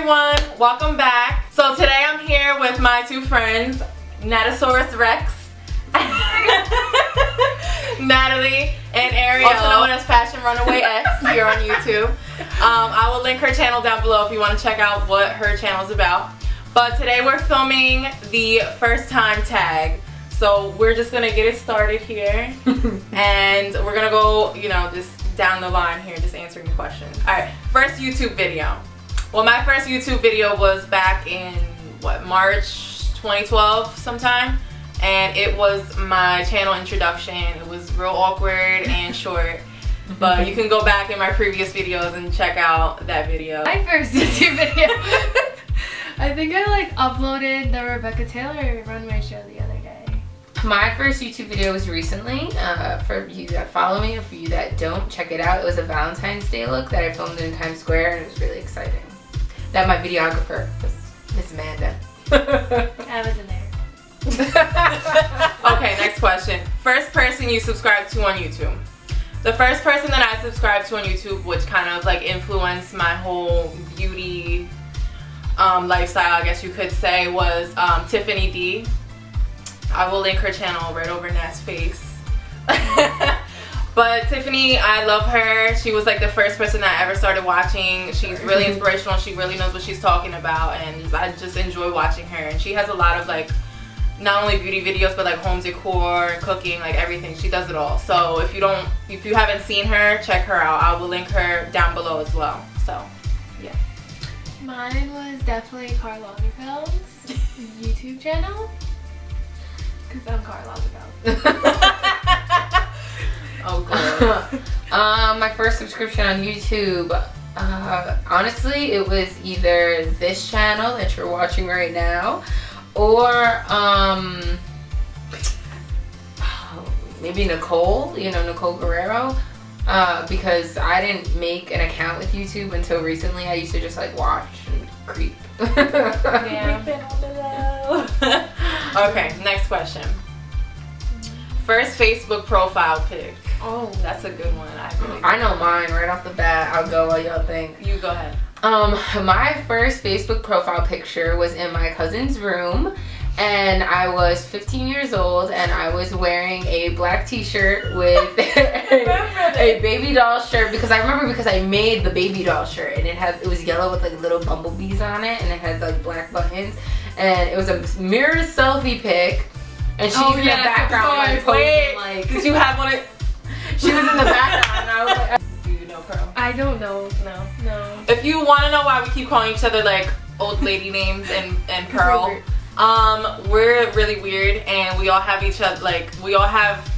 everyone, welcome back. So today I'm here with my two friends, Natasaurus Rex, Natalie, and Arielle, also known as Fashion Runaway X here on YouTube. I will link her channel down below if you want to check out what her channel is about. But today we're filming the first time tag. So we're just gonna get it started here, and we're gonna go, you know, just down the line here, just answering the questions. All right, first YouTube video. Well, my first YouTube video was back in what, March 2012 sometime, and it was my channel introduction. It was real awkward and short, but you can go back in my previous videos and check out that video. My first YouTube video. I think I like uploaded the Rebecca Taylor runway show the other day. My first YouTube video was recently. For you that follow me, or for you that don't, check it out. It was a Valentine's Day look that I filmed in Times Square, and it was really exciting. That my videographer was Miss Amanda. I was in there. Okay, next question. First person you subscribed to on YouTube. The first person that I subscribed to on YouTube, which kind of like influenced my whole beauty lifestyle, I guess you could say, was Tiffany D. I will link her channel right over Nat's face. But Tiffany, I love her. She was like the first person I ever started watching. She's really inspirational. She really knows what she's talking about, and I just enjoy watching her. And she has a lot of like, not only beauty videos, but like home decor, cooking, like everything. She does it all. So if you haven't seen her, check her out. I will link her down below as well. So yeah. Mine was definitely Karl Lagerfeld's YouTube channel. Because I'm Karl Lagerfeld. Oh god. My first subscription on YouTube, honestly, it was either this channel that you're watching right now, or maybe Nicole, you know, Nicole Guerrero, because I didn't make an account with YouTube until recently. I used to just like watch and creep. Yeah. Okay, next question. First Facebook profile pic. Oh, That's a good one. I know mine right off the bat. I'll go while y'all think. You go ahead. My first Facebook profile picture was in my cousin's room, and I was 15 years old, and I was wearing a black t-shirt with a baby doll shirt, because I made the baby doll shirt, and it was yellow with like little bumblebees on it, and it had like black buttons, and it was a mirror selfie pic, and she's in the background like posing, like, did you have one? She was in the background, and I was like, Do you know Pearl? I don't know. No. If you want to know why we keep calling each other like old lady names and Pearl, we're really weird, and we all have each other, like, we all have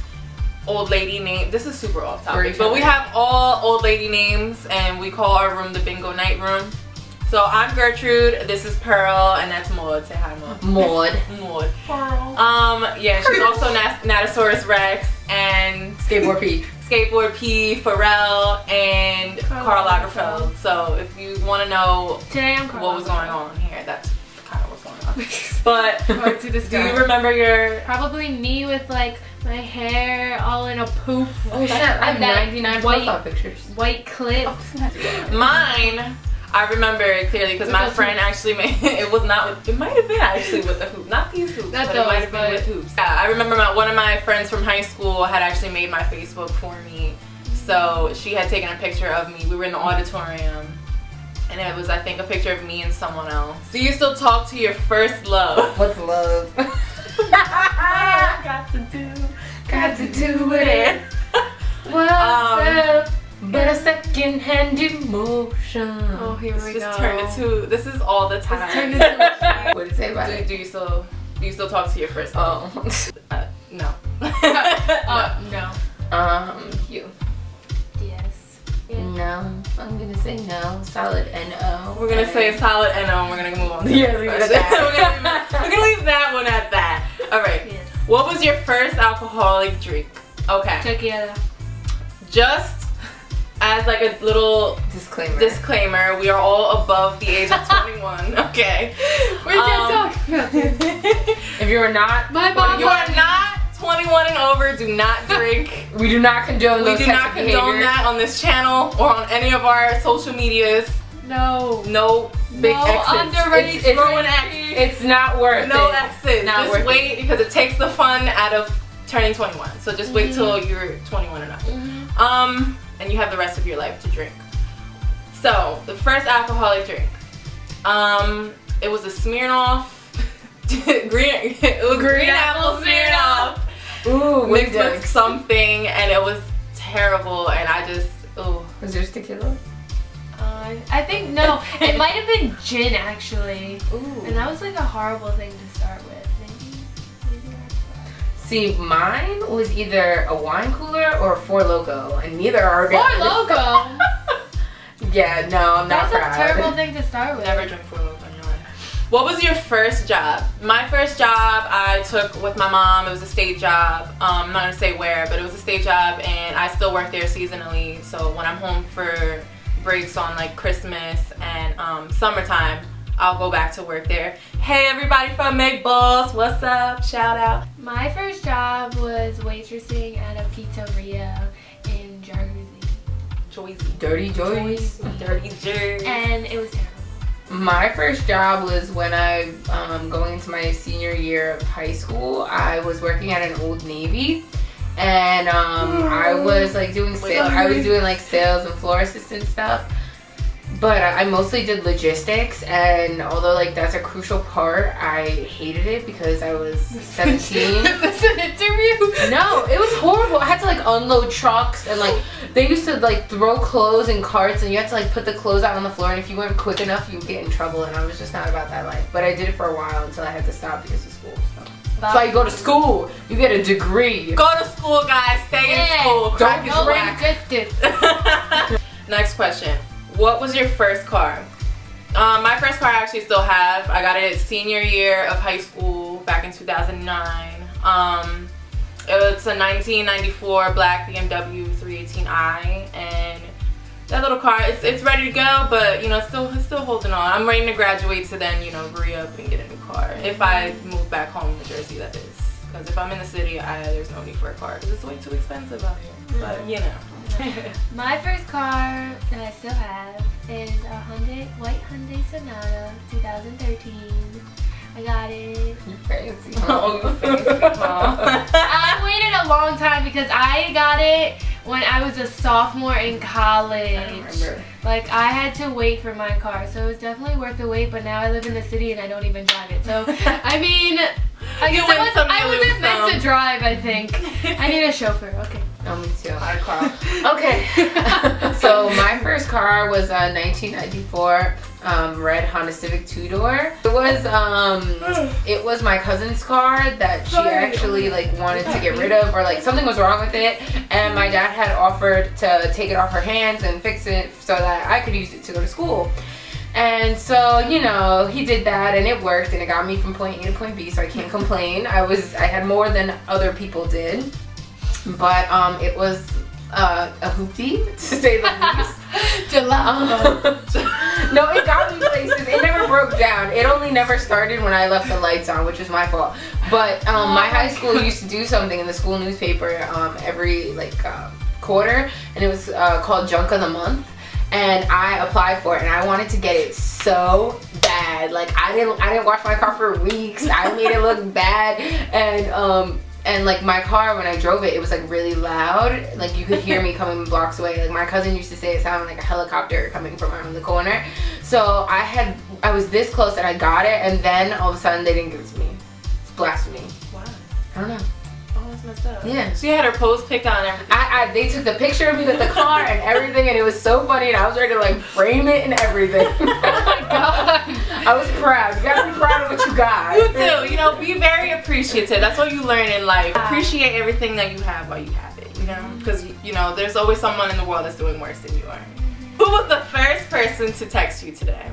old lady names. This is super off topic, but we have all old lady names, and we call our room the bingo night room. So I'm Gertrude, this is Pearl, and that's Maud. Say hi, Maud. Maud. Pearl. Yeah, she's also Natasaurus Rex, and Skateboard P, Pharrell, and Karl Lagerfeld. So if you want to know Today I'm what was going on here, that's kind of what's going on. But Hard to do describe. you remember your... Probably me with like my hair all in a poof. Oh shit, I have 99 profile pictures. White clip. Mine, I remember it clearly because my friend actually made it. Was not with, it might have been actually with the hoop, not these hoops, but it might have been with hoops. Yeah, I remember one of my friends from high school had actually made my Facebook for me, so she had taken a picture of me. We were in the auditorium, and it was, I think, a picture of me and someone else. Do you still talk to your first love? What's love? Got to do it. What's up? But a second-hand emotion. Oh, here we go. Just turned into, this is all the time. Turned into What did it say about it? Do you still talk to your first love? No. no. You. Yes. Yeah. No. I'm gonna say no. Solid N-O. We're gonna say a solid N-O, and we're gonna move on to the Yeah, next question. We're gonna leave that one at that. Alright. Yes. What was your first alcoholic drink? Okay. Tequila. Just as like a little disclaimer, we are all above the age of 21. Okay. We're talk about this. If you are not, My mom. You are not 21 and over. Do not drink. we do not condone We those do types not of condone behavior. that on this channel or on any of our social medias. No. No big X's. Underage It's throwing X. It's not worth No it. X's. Not Just worth wait because it takes the fun out of turning 21. So just wait till you're 21 and up. And you have the rest of your life to drink. So the first alcoholic drink, it was a Smirnoff green. It was green apple Smirnoff. Ooh, Mixed with something, and it was terrible. And I just Was there tequila? I think no. It might have been gin actually. Ooh. And that was like a horrible thing to start with. Maybe that's why. See, mine was either a wine cooler or a Four Loko, and neither are good. Four Loko. Yeah, no, I'm not That's proud. a terrible thing to start with. never drink Four Loko in your life. What was your first job? My first job I took with my mom. It was a state job. I'm not gonna say where, but it was a state job, and I still work there seasonally. So when I'm home for breaks on like Christmas and summertime, I'll go back to work there. Hey everybody from Make Balls, what's up? Shout out. My first job was waitressing at a pizzeria in Jersey. Dirty Joyce. Dirty Jersey. And it was terrible. My first job was when I going into my senior year of high school. I was working at an Old Navy, and I was like doing sales. I was doing like sales and floor assistant stuff. But I mostly did logistics, and although like that's a crucial part, I hated it because I was 17. Is this an interview? No, it was horrible. I had to like unload trucks, and like they used to like throw clothes in carts, and you had to like put the clothes out on the floor, and if you weren't quick enough, you would get in trouble, and I was just not about that life. But I did it for a while until I had to stop because of school. So. That's why you go to school. You get a degree. Go to school, guys. Stay in school. Crack is whack. Distance. Next question. What was your first car? My first car I actually still have. I got it senior year of high school back in 2009. It's a 1994 black BMW 318i, and that little car, it's ready to go, but you know, it's still holding on. I'm ready to graduate to then, you know, re-up and get a new car. If I move back home to Jersey, that is. Because if I'm in the city, there's no need for a car because it's way too expensive out here. But you know. My first car that I still have is a white Hyundai Sonata 2013. I got it. You fancy. Oh, you fancy, Mom. I waited a long time because I got it when I was a sophomore in college. I remember. Like, I had to wait for my car, so it was definitely worth the wait, but now I live in the city and I don't even drive it. So, I mean, I guess I wasn't meant to drive, I think. I need a chauffeur, okay. Oh, me too. Hot car. Okay. So my first car was a 1994 red Honda Civic 2-door. It was my cousin's car that she actually like wanted to get rid of, or like something was wrong with it, and my dad had offered to take it off her hands and fix it so that I could use it to go to school. And so, you know, he did that and it worked and it got me from point A to point B, so I can't complain. I had more than other people did. But it was a hoopty, to say the least. No, it got me places. It never broke down. It only never started when I left the lights on, which was my fault. But my high school used to do something in the school newspaper every like quarter, and it was called Junk of the Month. And I applied for it, and I wanted to get it so bad. Like I didn't wash my car for weeks. I made it look bad, and like my car, when I drove it, it was like really loud. Like you could hear me coming blocks away. Like my cousin used to say it sounded like a helicopter coming from around the corner. So I was this close and I got it, and then all of a sudden they didn't give it to me. It's blasphemy. Wow. I don't know. Oh, that's messed up. Yeah. She had her pose picked on everything. They took the picture of me with the car and everything, and it was so funny, and I was ready to like frame it and everything. Oh my god. I was proud. You gotta be proud of what you got. You do. You know, be very appreciative. That's what you learn in life. Appreciate everything that you have while you have it, you know? Because, you know, there's always someone in the world that's doing worse than you are. Who was the first person to text you today?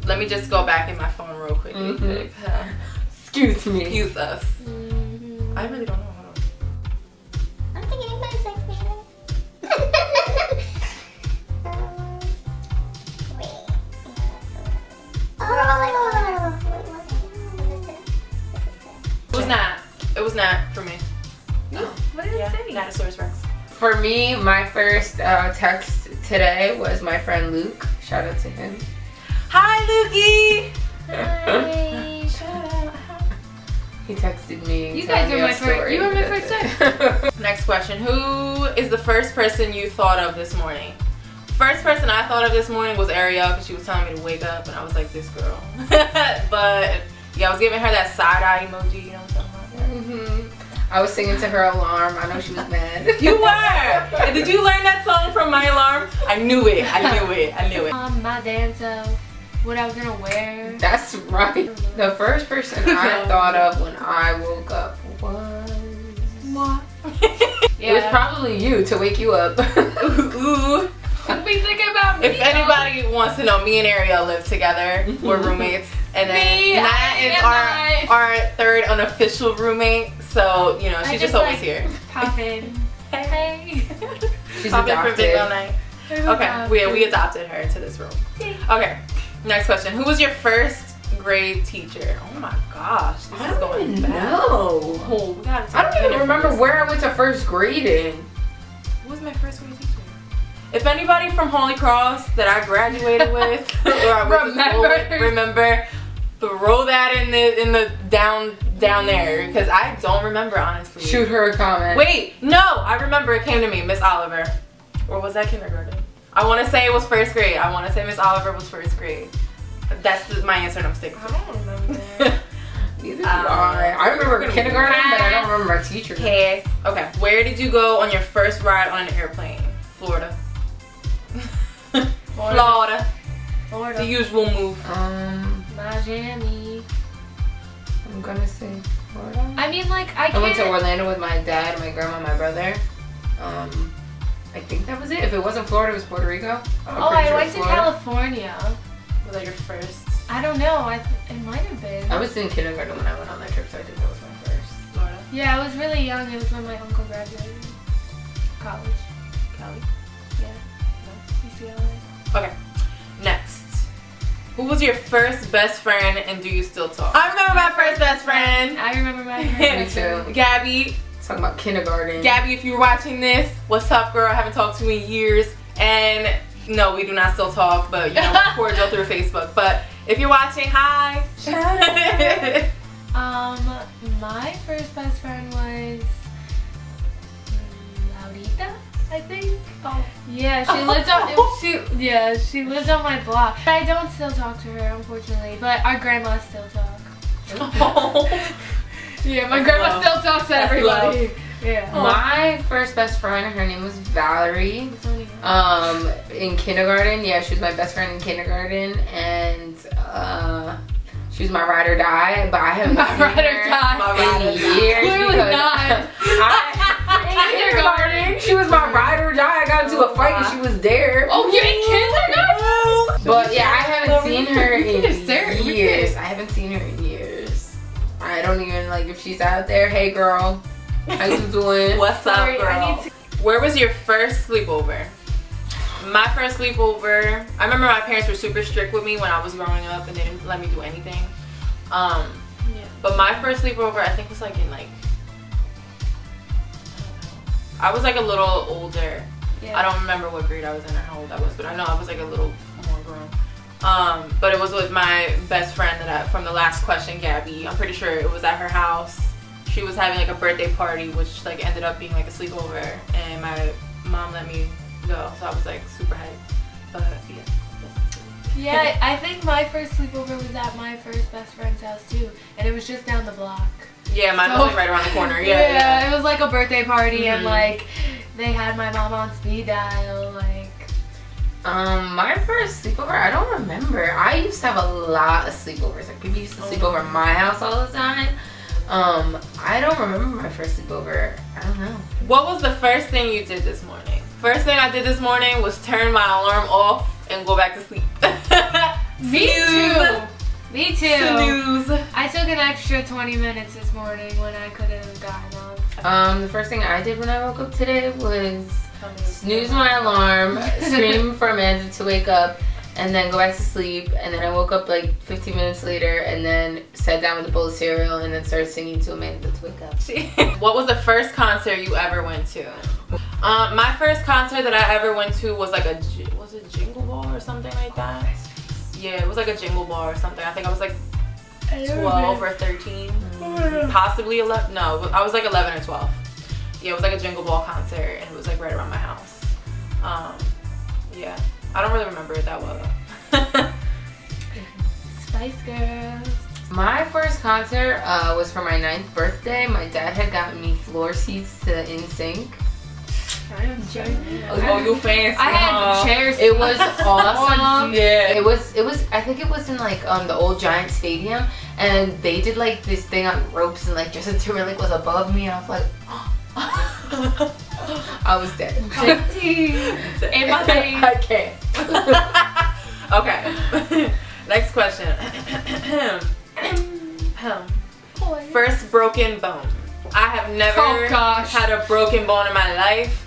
Let me just go back in my phone real quick. Excuse me. Excuse us. I really don't know. I don't think anybody texted me. Wait. It was not for me. No. What did it say? Natosaurus Rex. For me, my first text today was my friend Luke. Shout out to him. Hi, Lukey. Hi. Shout out. He texted me. You guys are my first. You were my first text. Next question. Who is the first person you thought of this morning? First person I thought of this morning was Arielle because she was telling me to wake up, and I was like, this girl. But yeah, I was giving her that side eye emoji. You know what I'm talking about? I was singing to her alarm. I know she was mad. You were. And did you learn that song from my alarm? I knew it. I knew it. I knew it. My dance what I was gonna wear. That's right. The first person I thought of when I woke up was what? It was probably you to wake you up. Ooh. Be thinking about me. If anybody wants to know, me and Arielle live together. We're roommates, and then Nat is our third unofficial roommate. So you know, she's just always here. Pop in. Hey. She's pop in for adopted. big all night. Okay, we adopted her to this room. Okay, next question. Who was your first grade teacher? Oh my gosh, this is going back. No. Oh, we gotta I don't even remember where I went to first grade in. Who was my first grade teacher? If anybody from Holy Cross that I graduated with or I went to school with, remember, throw that in the down there because I don't remember honestly. Shoot her a comment. Wait, no, I remember it came to me, Miss Oliver. Or was that kindergarten? I want to say it was first grade. I want to say Miss Oliver was first grade. That's my answer and I'm sticking to it. I don't remember. Neither do I remember kindergarten, but I don't remember my teacher. Yes. Okay. Where did you go on your first ride on an airplane? Florida. Florida. The usual move. Miami. I'm gonna say Florida. I mean, like, I went to Orlando with my dad, my grandma, my brother. I think that was it. If it wasn't Florida, it was Puerto Rico. I went to California. Was that your first? I don't know. It might have been. I was in kindergarten when I went on that trip, so I think that was my first. Florida. Yeah, I was really young. It was when my uncle graduated college. Cali. Yeah. UCLA. Okay. Next. Who was your first best friend and do you still talk? I remember my first best friend. I remember my first Me too. Gabby. Talking about kindergarten. Gabby, if you're watching this, what's up, girl? I haven't talked to you in years. And no, we do not still talk, but you know, we're cordial through Facebook. But if you're watching, hi. My first best friend was Laurita, I think. Oh. Yeah, she lived on my block. I don't still talk to her, unfortunately, but our grandma still talk. Oh. Yeah, my grandma still talks to everybody. Yeah. My first best friend, her name was Valerie. In kindergarten, yeah, she was my best friend in kindergarten, and she was my ride or die. But I haven't seen her in years. Clearly not. In kindergarten, she was my ride or die. I got into a fight and she was there. Oh, you're in kindergarten? But yeah, I haven't seen her in years. I haven't seen her in years. I don't even like if she's out there. Hey, girl. How you doing? What's up, girl? Where was your first sleepover? My first sleepover, I remember my parents were super strict with me when I was growing up and they didn't let me do anything. But my first sleepover, I think was like in like, I was like a little older. Yeah. I don't remember what grade I was in or how old I was, but I know I was like a little more grown. But it was with my best friend from the last question, Gabby. I'm pretty sure it was at her house. She was having like a birthday party, which like ended up being like a sleepover, and my mom let me go, so I was like super hyped. But yeah, I think my first sleepover was at my first best friend's house too, and it was just down the block. Yeah, mine was like right around the corner. Yeah, it was like a birthday party, and like they had my mom on speed dial. Like, my first sleepover, I don't remember. I used to have a lot of sleepovers. Like people used to sleep over at my house all the time. I don't remember my first sleepover. I don't know. What was the first thing you did this morning? First thing I did this morning was turn my alarm off and go back to sleep. Me too. Me too. Snooze. I took an extra 20 minutes this morning when I could have gotten up. The first thing I did when I woke up today was snooze my alarm, scream for Amanda to wake up, and then go back to sleep. And then I woke up like 15 minutes later and then sat down with a bowl of cereal and then started singing to Amanda to wake up. What was the first concert you ever went to? My first concert that I ever went to was like was it Jingle Ball or something like that? Yeah, it was like a Jingle Ball or something. I think I was like 12 or 13, possibly 11. No, I was like 11 or 12. Yeah, it was like a Jingle Ball concert, and it was like right around my house. Yeah, I don't really remember it that well though. Spice Girls. My first concert was for my 9th birthday. My dad had gotten me floor seats to NSYNC. Oh, you fancy. I had chairs. It was awesome. Yeah. It was. I think it was in like the old Giant Stadium, and they did like this thing on ropes, and like Justin Timberlake was above me, and I was like, I was dead. In my face. I can't. Okay. Next question. First broken bone. I have never had a broken bone in my life.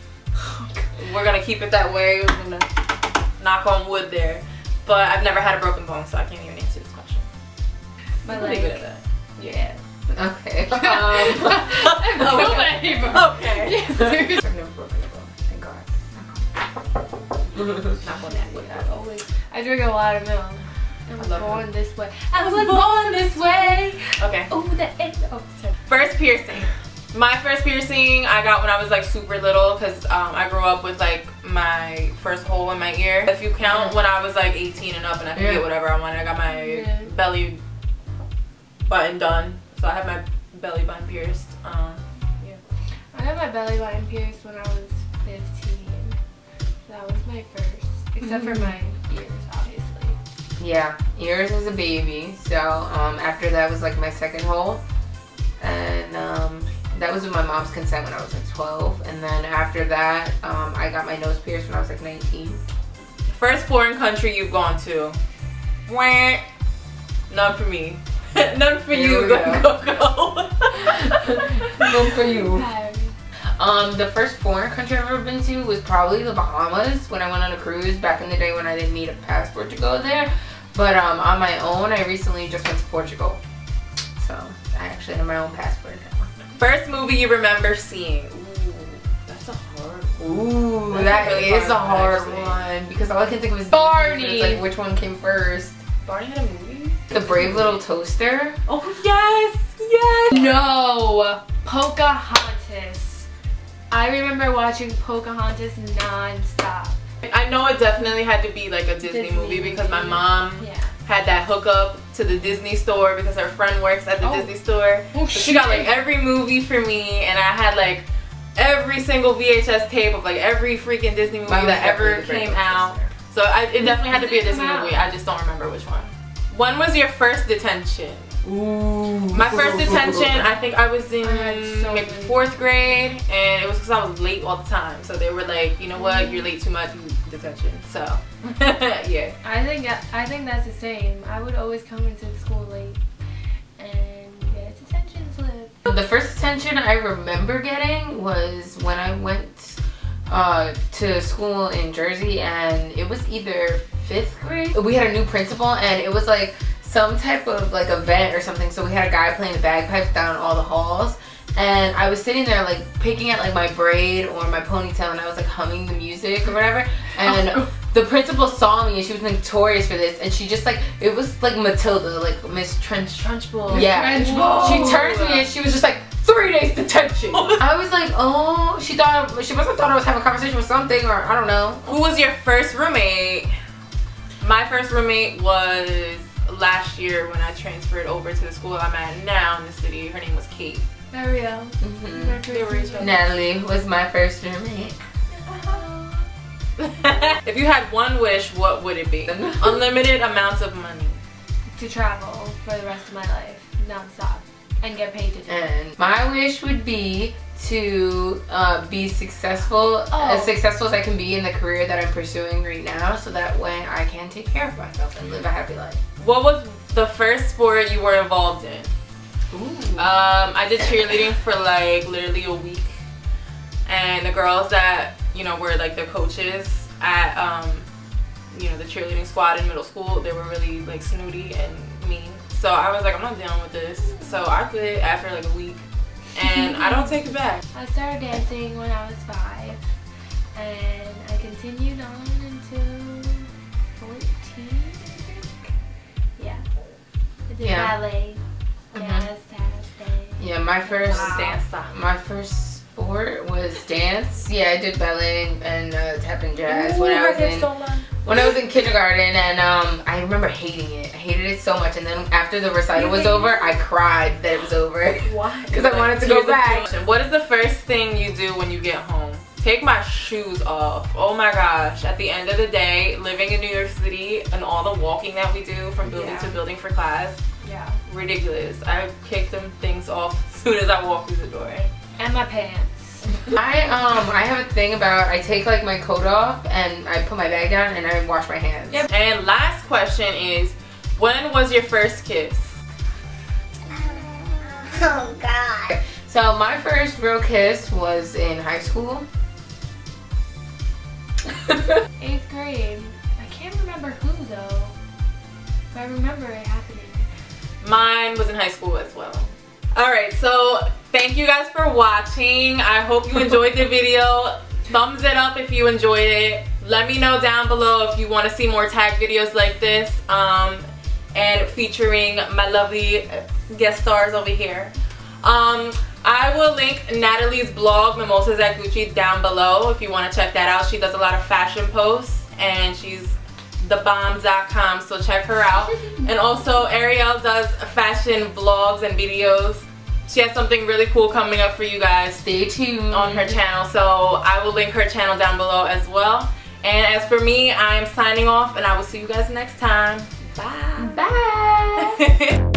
We're gonna keep it that way. We're gonna knock on wood there. But I've never had a broken bone, so I can't even answer this question. My leg. Yeah. Okay. Okay. Yes, I've never broken a bone. Thank God. Knock on that wood. I drink a lot of milk. I was born this way. I was born this way. Okay. Oh, the end. Oh, sorry. First piercing. My first piercing I got when I was like super little, because I grew up with like my first hole in my ear. If you count when I was like 18 and up and I could get whatever I wanted, I got my belly button done. So I have my belly button pierced. Yeah. I got my belly button pierced when I was 15. That was my first, except for my ears, obviously. Yeah, ears as a baby. So after that was like my second hole, and that was with my mom's consent when I was like 12. And then after that, I got my nose pierced when I was like 19. First foreign country you've gone to? Wah. None for me. None for you. Go. None for you. The first foreign country I've ever been to was probably the Bahamas when I went on a cruise back in the day when I didn't need a passport to go there. But on my own, I recently just went to Portugal. So I actually have my own passport now. First movie you remember seeing? Ooh, that's a hard one. Ooh, that is a hard one because all I can think of is Barney. It's like which one came first? Barney had a movie? The Brave Little Toaster. Oh yes, yes. No, Pocahontas. I remember watching Pocahontas non-stop. I know it definitely had to be like a Disney movie because my mom had that hookup to the Disney store because her friend works at the Disney store. So she got like every movie for me, and I had like every single VHS tape of like every freaking Disney movie that ever came out. So it definitely had to be a Disney movie. I just don't remember which one. When was your first detention? Ooh. My first detention, I think I was in maybe 4th grade, and it was because I was late all the time. So they were like, you know what, you're late too much, detention. So yeah. I think that's the same. I would always come into school late and get a detention slip. The first detention I remember getting was when I went to school in Jersey, and it was either 5th grade. We had a new principal, and it was like some type of like event or something, so we had a guy playing the bagpipes down all the halls, and I was sitting there like picking at like my braid or my ponytail, and I was like humming the music or whatever, and the principal saw me, and she was notorious for this, and she just like, it was like Matilda, like Miss Trunchbull. Yeah. She turned to me and she was just like, 3 days detention. I was like, oh, she must have thought I was having a conversation with something, or I don't know. Who was your first roommate? My first roommate was last year when I transferred over to the school I'm at now in the city. Her name was Kate. Arielle. Natalie was my first roommate. If you had one wish, what would it be? Unlimited amounts of money. To travel for the rest of my life, non-stop, and get paid to do it. And my wish would be to be successful, as successful as I can be in the career that I'm pursuing right now, so that way I can take care of myself and live a happy life. What was the first sport you were involved in? Ooh. I did cheerleading for like literally a week, and the girls that, you know, were like the coaches at you know, the cheerleading squad in middle school, they were really like snooty and mean. So I was like, I'm not dealing with this. So I quit after like a week, and I don't take it back. I started dancing when I was 5. and I continued on until 14, I think. Yeah. I did ballet, jazz, tap, dance. Yeah, my first dance. My first sport was dance. Yeah, I did ballet and tap and jazz when I was in kindergarten, and I remember hating it. I hated it so much, and then after the recital was over, I cried that it was over. Why? Because I wanted to go back. What is the first thing you do when you get home? Take my shoes off. Oh my gosh. At the end of the day, living in New York City and all the walking that we do from building to building for class, ridiculous. I kick them things off as soon as I walk through the door. And my pants. I have a thing about, I take like my coat off and I put my bag down and I wash my hands. Yep. And last question is, when was your first kiss? Oh God. So my first real kiss was in high school. 8th grade. I can't remember who though, but I remember it happening. Mine was in high school as well. Alright, so thank you guys for watching. I hope you enjoyed the video. Thumbs it up if you enjoyed it. Let me know down below if you want to see more tag videos like this and featuring my lovely guest stars over here. I will link Natalie's blog, Mimosas at Gucci, down below if you want to check that out. She does a lot of fashion posts and she's thebomb.com, so check her out. And also Arielle does fashion vlogs and videos. She has something really cool coming up for you guys. Stay tuned on her channel, so I will link her channel down below as well. And as for me, I am signing off and I will see you guys next time. Bye. Bye.